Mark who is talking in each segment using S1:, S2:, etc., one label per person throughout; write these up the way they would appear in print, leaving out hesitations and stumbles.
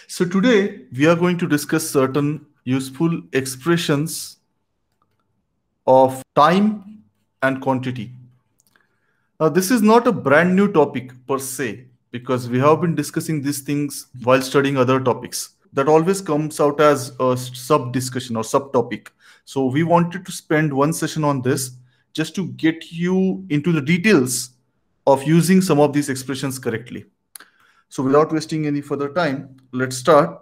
S1: So today we are going to discuss certain useful expressions of time and quantity. Now, this is not a brand new topic per se, because we have been discussing these things while studying other topics. That always comes out as a sub discussion or subtopic. So we wanted to spend one session on this just to get you into the details of using some of these expressions correctly. So without wasting any further time, let's start.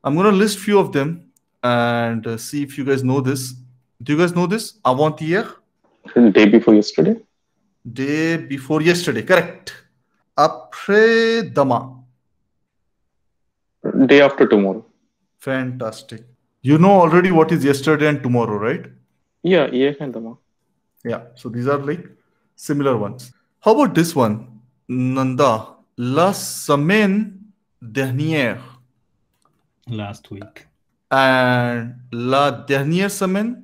S1: I'm going to list few of them and see if you guys know this. Do you guys know this? Avant-hier,
S2: The day before yesterday.
S1: day before yesterday. Correct. Après-demain.
S2: Day after tomorrow.
S1: Fantastic. You know already what is yesterday and tomorrow, right?
S2: Yeah, yeah, and dama.
S1: Yeah. So these are like similar ones. How about this one? Nanda, la semaine dernière
S3: Last week.
S1: and la dernière semaine.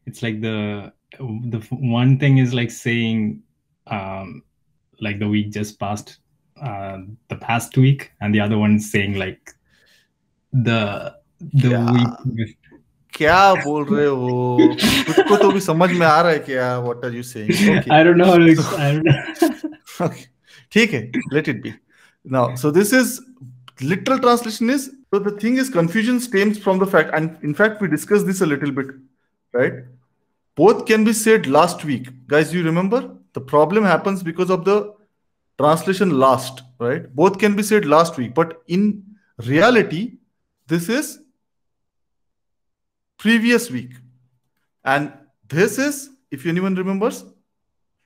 S3: It's like the one thing is like saying like the week just passed, the past week, and the other one is saying like the
S1: Yeah.
S3: week.
S1: क्या बोल रहे हो? कुछ को तो भी समझ में आ रहा है क्या? What are you saying? Okay.
S3: I don't know how to I don't know.
S1: Okay. ठीक है. Let it be. Now, so this is literal translation is, so the thing is confusion stems from the fact, and in fact we discussed this a little bit, right? Both can be said last week. Guys, you remember? The problem happens because of the translation last, right? Both can be said last week, but in reality, this is previous week. And this is, if anyone remembers,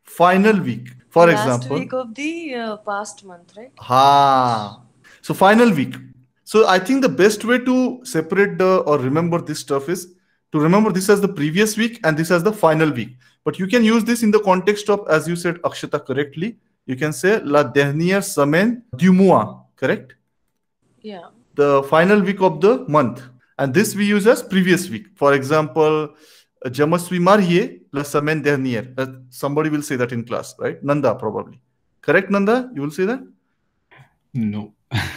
S1: final week. For
S4: Last
S1: example,
S4: week of the past month, right?
S1: ha. So final week. So I think the best way to separate the or remember this stuff is to remember this as the previous week and this as the final week. But you can use this in the context of, as you said, Akshata, correctly. You can say la dernière semaine du mois, correct?
S4: Yeah.
S1: The final week of the month. And this we use as previous week. For example, je me suis marié la semaine dernière. Somebody will say that in class, right? Nanda, probably. Correct, Nanda? You will say that?
S3: No.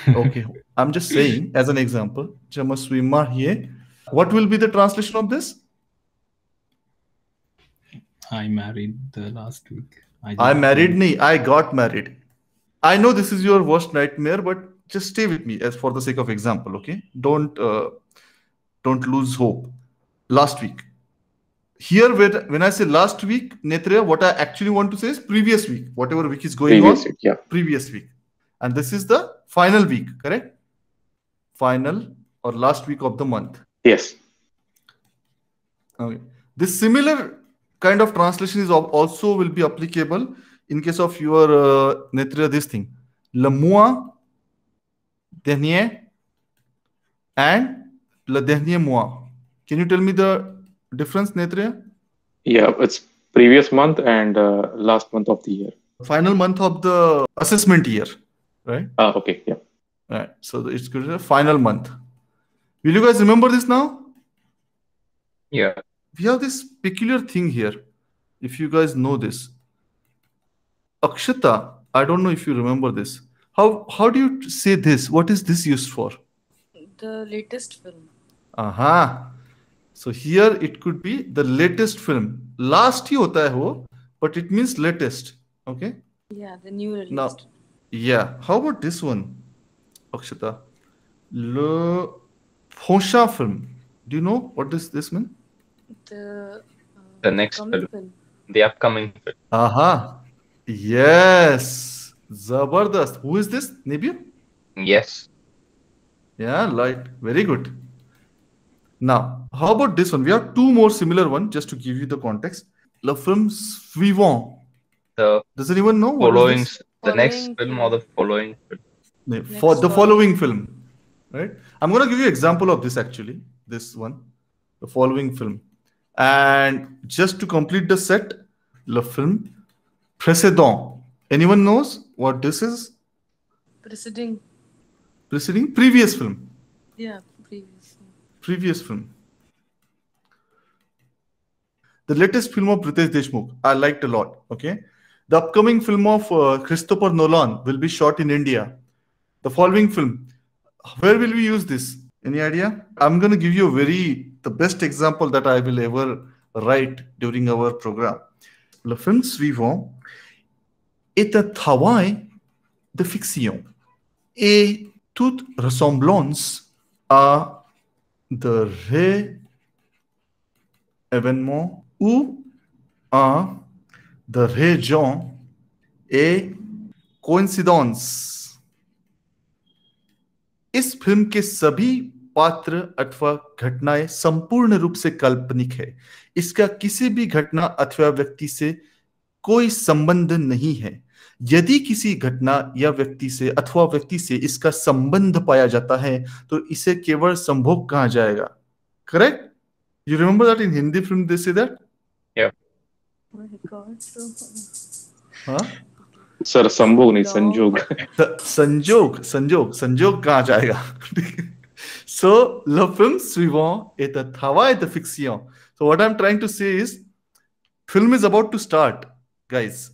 S1: Okay. I'm just saying, as an example, je me suis marié. What will be the translation of this?
S3: I married the last week.
S1: I married, nahi, I got married. I know this is your worst nightmare, but just stay with me as for the sake of example, okay? Don't lose hope. Last week. Here, when I say last week, Netra, what I actually want to say is previous week. Whatever week is going
S2: Previous
S1: on,
S2: week, yeah.
S1: previous week. And this is the final week, correct? Final or last week of the month.
S2: Yes.
S1: Okay. This similar kind of translation is also will be applicable in case of your Netra, this thing. Le mois dernier and le dernier mois. Can you tell me the difference, Netra?
S2: Yeah, it's previous month and last month of the year.
S1: Final month of the assessment year, right?
S2: Okay, yeah.
S1: Right. So it's good to final month. Will you guys remember this now?
S5: Yeah.
S1: We have this peculiar thing here. If you guys know this, Akshata, I don't know if you remember this. How do you say this? What is this used for?
S4: The latest film.
S1: Aha. So here it could be the latest film. Last ही होता है वो, but it means latest. Okay.
S4: Yeah, the new released.
S1: Now, yeah. How about this one, Akshata? Le prochain film. Do you know what does this mean?
S5: The next
S4: upcoming
S5: film. The upcoming film.
S1: Aha. Yes. Zabardast. Who is this? Nibir?
S5: Yes.
S1: Yeah, right. Very good. Now, how about this one? We have two more similar ones just to give you the context. Le film suivant.
S5: The
S1: Does anyone know what
S5: following,
S1: is this?
S5: the next
S4: Following
S5: film
S4: film.
S5: or the following film.
S1: For the
S4: Next
S1: following film, right? I'm going to give you example of this actually. This one, the following film. And just to complete the set, le film précédent. Anyone knows what this is?
S4: Preceding.
S1: Preceding previous film.
S4: Yeah, previous.
S1: Previous film. The latest film of Pritesh Deshmukh, I liked a lot. Okay. The upcoming film of Christopher Nolan will be shot in India. The following film. Where will we use this? Any idea? I'm going to give you the best example that I will ever write during our programme. Le film suivant est un travail de fiction et toute ressemblance à de événements ou à de régions et coïncidence. इस film के सभी पात्र अथवा घटनाएं संपूर्ण रूप से काल्पनिक है। इसका किसी भी घटना अथवा व्यक्ति से कोई संबंध नहीं है। यदि किसी घटना या व्यक्ति से अथवा व्यक्ति से इसका संबंध पाया जाता है तो इसे केवल संभोग कहा जाएगा। Correct? You remember that in Hindi film they say that?
S5: Yeah.
S4: Oh my God, so
S1: हाँ,
S2: सर संभोग नहीं, संजोग।
S1: संजोग कहा जाएगा। So le film suivant est un travail de fiction. So what I'm trying to say is, film is about to start, guys.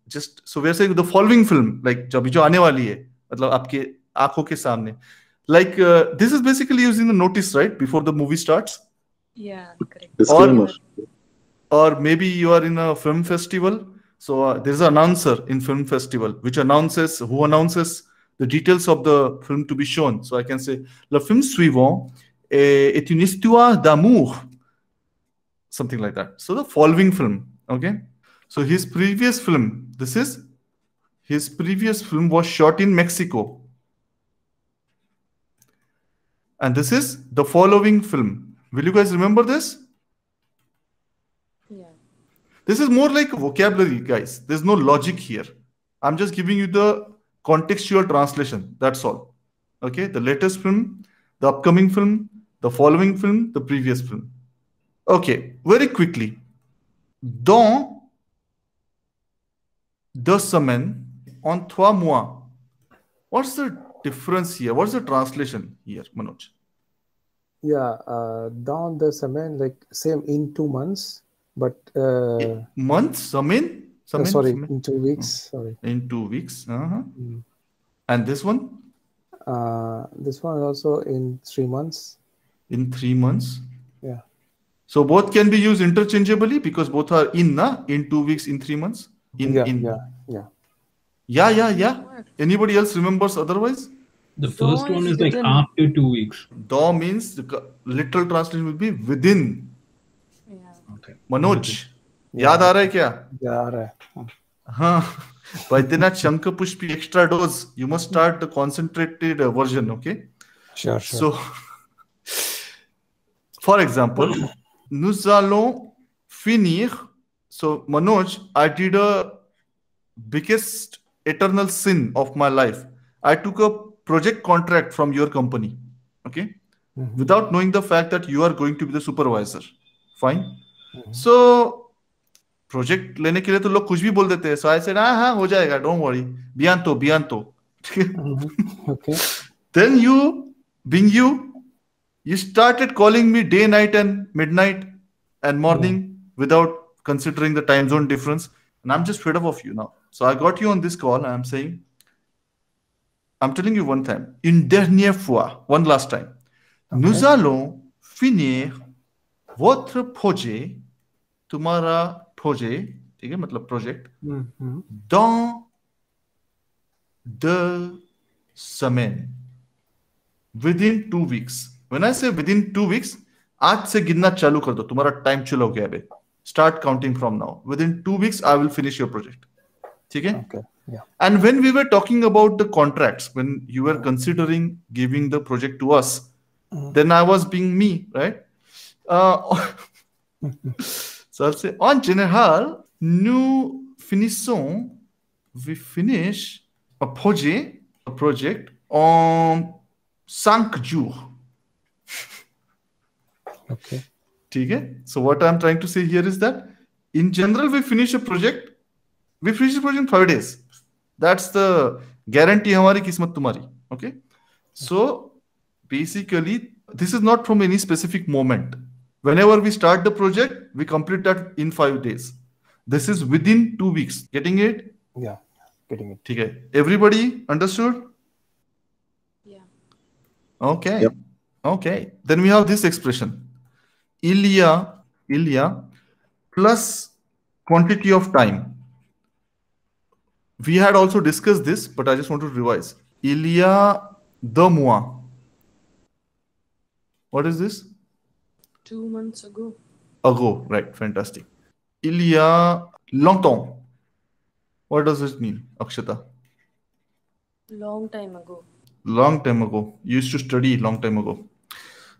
S1: Just so we are saying the following film, like जो आने वाली है, मतलब आपके आंखों के सामने. Like this is basically using the notice, right, before the movie starts.
S4: yeah, correct.
S6: Disclaimer.
S1: Or maybe you are in a film festival. So there's an announcer in film festival who announces the details of the film to be shown. So I can say, le film suivant est une histoire d'amour. Something like that. So the following film, okay? So his previous film was shot in Mexico. And this is the following film. Will you guys remember this?
S4: Yeah.
S1: This is more like vocabulary, guys. There's no logic here. I'm just giving you the contextual translation. That's all. Okay? The latest film, the upcoming film, the following film, the previous film. Okay. Very quickly. Dans 2 semaines, en 3 mois. What's the difference here? What's the translation here, Manoj?
S7: Yeah, dans 2 semaines, like same in 2 months, but
S1: Months? Semaine?
S7: sorry,
S1: Semaine?
S7: in 2 weeks. Sorry.
S1: In 2 weeks.
S7: Mm.
S1: And this one?
S7: This one is also in 3 months.
S1: In 3 months.
S7: Yeah.
S1: So both can be used interchangeably because both are in 2 weeks, in 3 months.
S7: Yeah.
S1: Yeah. Anybody else remembers otherwise?
S3: The first
S4: Dawn
S3: one
S4: is
S3: is like
S4: within.
S3: after 2 weeks.
S1: Daw means the literal translation will be within.
S4: Yeah.
S3: Okay.
S1: Manoj, याद आ रहा है क्या?
S7: Yeah, आ रहा है.
S1: हाँ. Vaidyanatھ Shankapushpi extra dose. You must start the concentrated version, okay?
S7: Sure.
S1: So, for example, nous allons finir. So, Manoj, I did a biggest eternal sin of my life. I took a project contract from your company, okay?
S7: Mhm.
S1: Without knowing the fact that you are going to be the supervisor. Fine.
S7: Mhm.
S1: So, project लेने के लिए तो लोग कुछ भी बोल देते हैं. So I said, हाँ हो जाएगा, don't worry. Bianto.
S7: Okay.
S1: Then you started calling me day, night, and midnight and morning without considering the time zone difference. And I'm just fed up of you now. So I got you on this call and I'm telling you one time, une dernière fois, one last time.
S7: Okay.
S1: Nous allons finir votre projet, तुम्हारा projet, ठीक है, मतलब project,
S7: Mhm.
S1: dans 2 semaines, within 2 weeks. When I say within 2 weeks, आज से गिनना चालू कर दो, तुम्हारा टाइम चलो गया बे. Start counting from now. Within 2 weeks, I will finish your project. ठीक है?
S7: Okay. Yeah.
S1: And when we were talking about the contracts, when you were considering giving the project to us, then I was being me, right? So I'll say, en général, we finish a project en 5 jours.
S7: Okay.
S1: ठीक है? So what I'm trying to say here is that in general, we finish a project in 5 days. That's the guarantee हमारी किस्मत तुम्हारी. Okay? So basically, this is not from any specific moment. Whenever we start the project, we complete that in 5 days. This is within 2 weeks. Getting it?
S7: Yeah. Getting it.
S1: ठीक है. Everybody understood? Okay.
S7: Yep.
S1: Okay. Then we have this expression. Ilya plus quantity of time. We had also discussed this, but I just want to revise. Ilya the mois. What is this?
S4: 2 months ago.
S1: Ago, right? Fantastic. Ilya longtemps. What does it mean, Akshata?
S4: Long time ago.
S1: Long time ago. You used to study long time ago.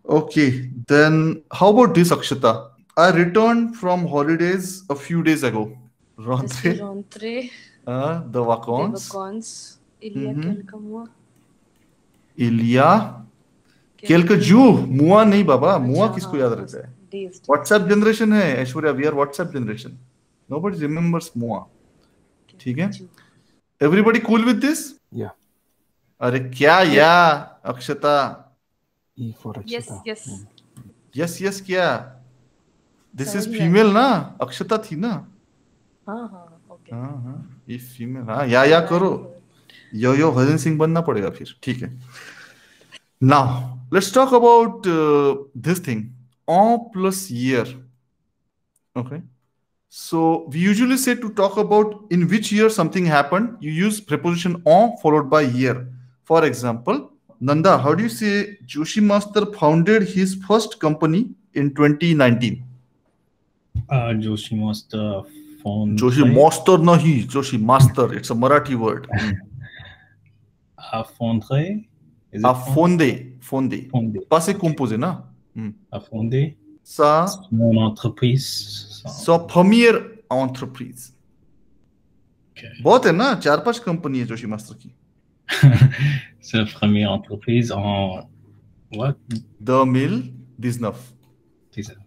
S1: Okay, then how about this, Akshata? I returned from holidays a few days ago.
S4: Je suis
S1: Rentré
S4: rentrée
S1: de
S4: des
S1: vacances.
S4: vacances il y a
S1: Mhm.
S4: quelques mois.
S1: Il y a quelques jours. Mois नहीं बाबा. Mois
S4: अच्छा,
S1: किसको
S4: हाँ,
S1: याद रहता है?
S4: days.
S1: WhatsApp generation है Aishwarya. We are WhatsApp generation. Nobody remembers mois. ठीक है? Everybody cool with this?
S7: Yeah.
S1: अरे क्या या अक्षता?
S7: E for
S4: Yes,
S7: Akshita.
S4: yes.
S1: Yes, yes क्या? This is
S4: समझ गया।
S1: female ना? अक्षता थी ना?
S4: हाँ हाँ ओके
S1: हाँ हाँ ये फीमेल. हाँ या करो. यो हरिन सिंह बनना पड़ेगा फिर. ठीक है. Now let's talk about this thing. En plus year. Okay. So we usually say to talk about in which year something happened, you use preposition en followed by year. For example, Nanda, how do you say Joshi Master founded his first company in 2019?
S3: Joshi Master found.
S1: Joshi Master nahi, Joshi Master. It's a Marathi word.
S3: Fondé. Is it
S1: Fondé.
S3: Fondé.
S1: Pas c'est composé, na?
S3: Fondé.
S1: Sa
S3: Mon entreprise.
S1: première entreprise.
S3: Okay.
S1: बहुत है ना. 4-5 company है Joshi master की.
S3: Sa première entreprise en what?
S1: 2019.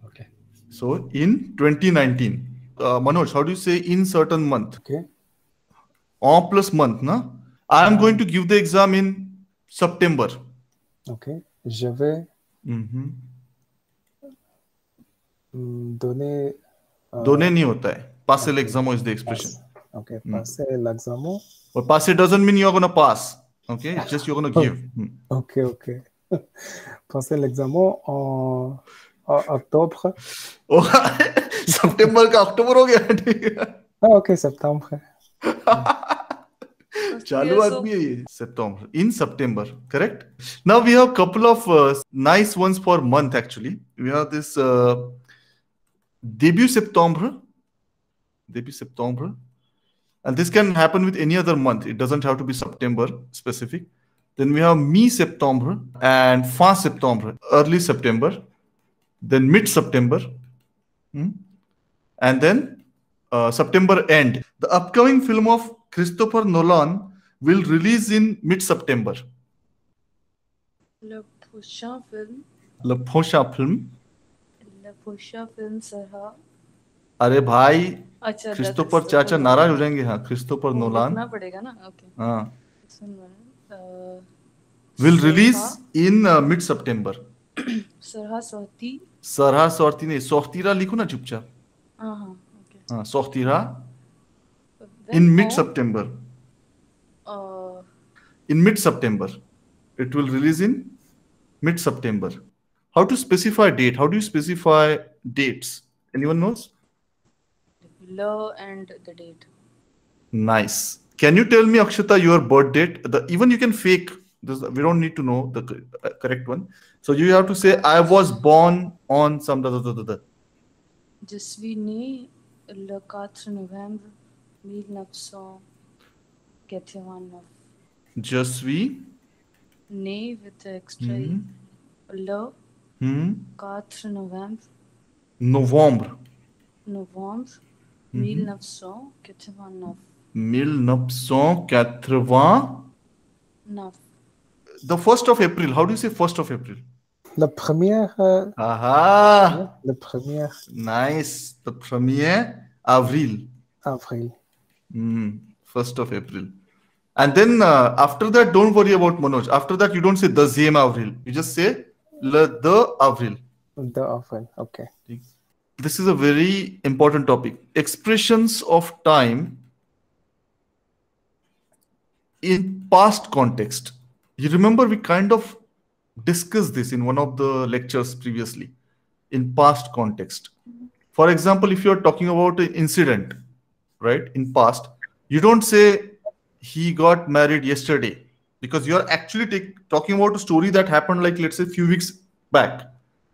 S3: Okay.
S1: So in 2019. Manoj, how do you say in certain month?
S7: Okay.
S1: En plus month, na? I am going to give the exam in September.
S7: Okay. Je vais donner.
S1: Donner नहीं होता है. Passer l'examen is the expression.
S7: Okay. Passer l'examen.
S1: But passer doesn't mean you're going to pass. Okay. It's just you're going to give.
S7: Okay, okay. Passer l'examen en octobre.
S1: Oh, September का अक्टूबर हो गया. ठीक है.
S7: Okay, septembre.
S1: चालू आदमी है ये. September. In September, correct? Now we have a couple of nice ones for month actually. We have this début septembre. And this can happen with any other month. It doesn't have to be September specific. Then we have mi-septembre and fin septembre, early September. Then mid-September. And then September end. The upcoming film of Christopher Nolan will release in mid-September.
S4: Le prochain film sera.
S1: अरे भाई
S4: अच्छा
S1: Christopher चाचा नाराज हो जाएंगे. हाँ Christopher Nolan
S4: लिखना पड़ेगा ना. ओके
S1: हाँ will release in mid-September. सरहा सोर्ती नहीं सोख्तीरा लिखो ना चुपचाप. हाँ सोख्तीरा in mid-September. In mid-September. It will release in mid-September. How to specify date? How do you specify dates? Anyone knows?
S4: And the date.
S1: Nice. Can you tell me, Akshata, your birth date? Even you can fake this. We don't need to know the correct one. So you have to say, I was born on some.
S4: Je suis né le 4 novembre 1989.
S1: Je suis
S4: né with the extra le 4 novembre.
S1: Novembre.
S4: 1989.
S1: 1989. The 1st of April. How do you say 1st of April?
S7: La première.
S1: Aha.
S7: La première.
S1: Nice. The 1er avril. 1st of April. And then after that, don't worry about Manoj. After that, you don't say the same avril. You just say the avril.
S7: The avril. Okay.
S1: This is a very important topic. Expressions of time in past context. You remember we kind of discussed this in one of the lectures previously in past context. For example, if you're talking about an incident, right, in past, you don't say he got married yesterday, because you're actually talking about a story that happened, like, let's say, a few weeks back.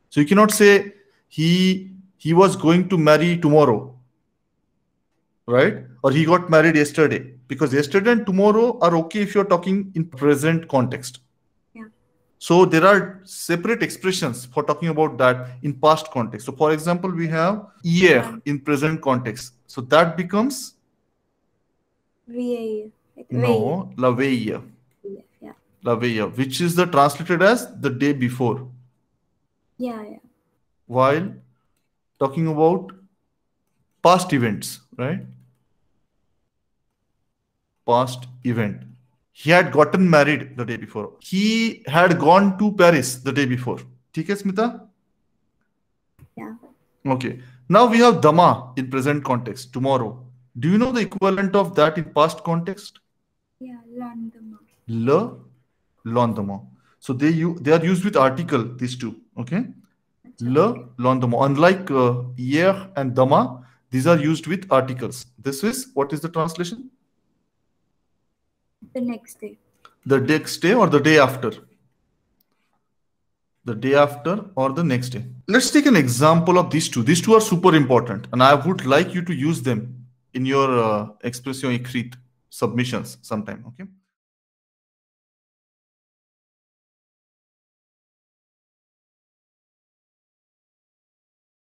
S1: So you cannot say he was going to marry tomorrow, right? Or he got married yesterday, because yesterday and tomorrow are okay if you're talking in present context.
S6: Yeah.
S1: So there are separate expressions for talking about that in past context. So for example, we have hier in present context. So that becomes
S6: VA.
S1: no, la veille.
S6: Yeah.
S1: La veille, which is the translated as the day before.
S6: Yeah.
S1: While talking about past events, right? Past event. He had gotten married the day before. He had gone to Paris the day before. Okay, Smita?
S6: Yeah.
S1: Okay. Now we have dama in present context, tomorrow. Do you know the equivalent of that in past context?
S6: Yeah, lendemain.
S1: Le lendemain. So they are used with article, these two. Okay. Le lendemain. Unlike hier and dama, these are used with articles. This is, what is the translation?
S6: The next day.
S1: The next day or the day after? The day after or the next day. Let's take an example of these two. These two are super important, and I would like you to use them in your expression écrite submissions sometime. Okay.